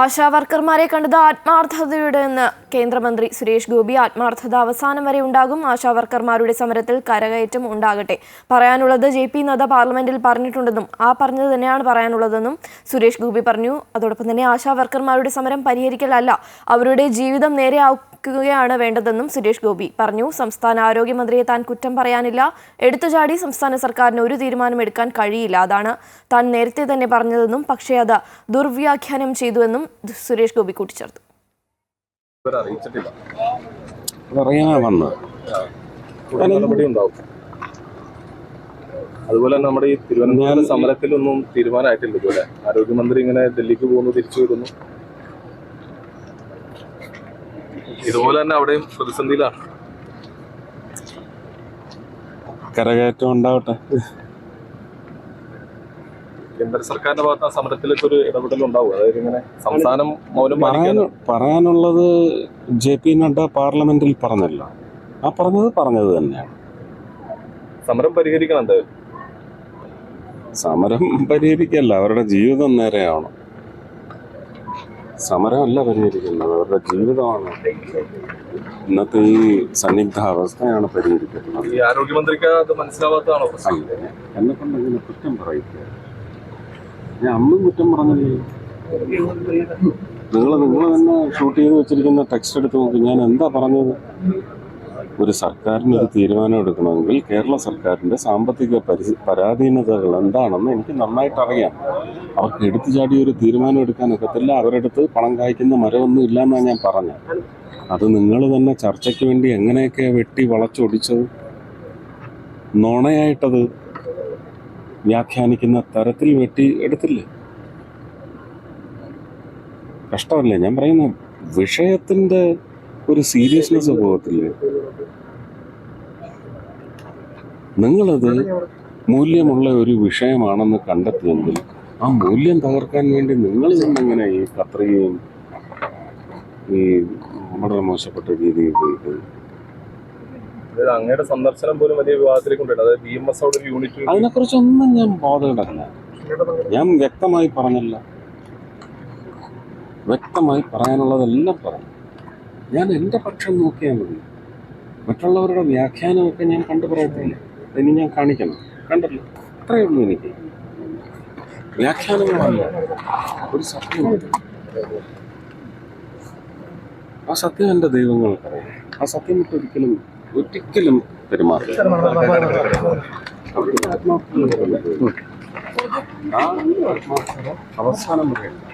ആശാവർക്കർമാരെ കണ്ടത് ആത്മാർത്ഥതയുടെയെന്ന് കേന്ദ്രമന്ത്രി സുരേഷ് ഗോപി. ആത്മാർത്ഥത അവസാനം വരെ ഉണ്ടാകും. ആശാവർക്കർമാരുടെ സമരത്തിൽ കരകയറ്റം ഉണ്ടാകട്ടെ. പറയാനുള്ളത് JP നദ്ദ പാർലമെന്റിൽ പറഞ്ഞിട്ടുണ്ടെന്നും ആ പറഞ്ഞത് തന്നെയാണ് പറയാനുള്ളതെന്നും സുരേഷ് ഗോപി പറഞ്ഞു. അതോടൊപ്പം തന്നെ ആശാവർക്കർമാരുടെ സമരം പരിഹരിക്കലല്ല, അവരുടെ ജീവിതം നേരെയാക്കുകയാണ് വേണ്ടതെന്നും സുരേഷ് ഗോപി പറഞ്ഞു. സംസ്ഥാന ആരോഗ്യമന്ത്രിയെ താൻ കുറ്റം പറയാനില്ല. എടുത്തുചാടി സംസ്ഥാന സർക്കാരിന് ഒരു തീരുമാനം എടുക്കാൻ കഴിയില്ല. അതാണ് താൻ നേരത്തെ തന്നെ പറഞ്ഞതെന്നും പക്ഷേ അത് ദുർവ്യാഖ്യാനം ചെയ്തുവെന്നും സുരേഷ് ഗോപി കൂട്ടിച്ചേർത്തു. അതുപോലെ നമ്മുടെ ഈ തിരുവനന്തപുരം സമരത്തിലൊന്നും തീരുമാനമായിട്ടില്ല. ഇതുപോലെ ആരോഗ്യമന്ത്രി ഇങ്ങനെ ഡൽഹിക്ക് പോകുന്നു, തിരിച്ചു വരുന്നു. ഇതുപോലെ തന്നെ അവിടെയും പ്രതിസന്ധിയിലാണ്. കരകയറ്റം ഉണ്ടാവട്ടെ. കേന്ദ്ര സർക്കാരിന്റെ ഭാഗത്ത് ആ സമരത്തിലേക്ക് ഒരു ഇടപെടലുണ്ടാവും. അതായത് ഇങ്ങനെ സംസ്ഥാനം മൗനം പറയാനുള്ളത് JP നദ്ദ പാർലമെന്റിൽ പറഞ്ഞല്ലോ, ആ പറഞ്ഞത് തന്നെയാണ്. സമരം പരിഹരിക്കണം. സമരം പരിഹരിക്കല്ല, അവരുടെ ജീവിതം നേരെയാവണം. സമരമല്ല പരിഹരിക്കുന്നത്, അവരുടെ ജീവിതമാണ്. ഇന്നത്തെ ഈ സന്നിഗ്ധാവസ്ഥയാണ് പരിഹരിക്കുന്നത്. ഈ ആരോഗ്യമന്ത്രിക്ക് അത് മനസ്സിലാവാത്തതാണോ? എന്നെ കൊണ്ട് ഇങ്ങനെ കുറ്റം പറയിക്കുക. ഞാൻ അന്നും കുറ്റം പറഞ്ഞില്ലേ. നിങ്ങൾ തന്നെ ഷൂട്ട് ചെയ്ത് വെച്ചിരിക്കുന്ന ടെക്സ്റ്റ് എടുത്ത് നോക്കി. ഞാൻ എന്താ പറഞ്ഞത്? ഒരു സർക്കാരിന് ഒരു തീരുമാനം എടുക്കണമെങ്കിൽ കേരള സർക്കാരിൻ്റെ സാമ്പത്തിക പരാധീനതകൾ എന്താണെന്ന് എനിക്ക് നന്നായിട്ട് അറിയാം. അവർക്ക് എടുത്തു ചാടി ഒരു തീരുമാനം എടുക്കാനൊക്കത്തില്ല. അവരെടുത്ത് പണം കായ്ക്കുന്ന മരമൊന്നും ഇല്ലയെന്നാണ് ഞാൻ പറഞ്ഞത്. അത് നിങ്ങൾ തന്നെ ചർച്ചയ്ക്ക് വേണ്ടി എങ്ങനെയൊക്കെ വെട്ടി വളച്ചൊടിച്ചത്, നുണയായിട്ടത് വ്യാഖ്യാനിക്കുന്ന തരത്തിൽ വെട്ടി എടുത്തില്ലേ? കഷ്ടമല്ലേ? ഞാൻ പറയുന്ന വിഷയത്തിൻ്റെ ഒരു സീരിയസ്നെസ് പോകത്തില്ലേ? നിങ്ങളത് മൂല്യമുള്ള ഒരു വിഷയമാണെന്ന് കണ്ടെത്തിയെങ്കിൽ ആ മൂല്യം തകർക്കാൻ വേണ്ടി നിങ്ങൾ തന്നെ ഈ കത്രികയും ഈ വളരെ മോശപ്പെട്ട രീതിയിൽ ഉപയോഗിക്കുന്നത്. അങ്ങയുടെ സന്ദർശനം പോലും വലിയ വിവാദത്തിലേക്ക് കൊണ്ടുവരുന്നത്. അതായത് BMS അവിടെ ഒരു യൂണിറ്റ്, അതിനെക്കുറിച്ചൊന്നും ഞാൻ ബോധമിടല്ല. ഞാൻ വ്യക്തമായി പറഞ്ഞല്ല, വ്യക്തമായി പറയാനുള്ളതെല്ലാം പറഞ്ഞു. ഞാൻ എൻ്റെ പക്ഷം നോക്കിയാൽ മതി. മറ്റുള്ളവരുടെ വ്യാഖ്യാനമൊക്കെ ഞാൻ കണ്ടു പറയത്തില്ല. ഇനി ഞാൻ കാണിക്കണം. കണ്ടല്ലോ, അത്രയേ ഉള്ളൂ എനിക്ക്. വ്യാഖ്യാനങ്ങളല്ല, ഒരു സത്യമുണ്ട്. ആ സത്യം എൻ്റെ ദൈവങ്ങൾക്കറിയാം. ആ സത്യം ഒരിക്കലും പെരുമാറില്ല. അവസാനം വരെയുണ്ട്.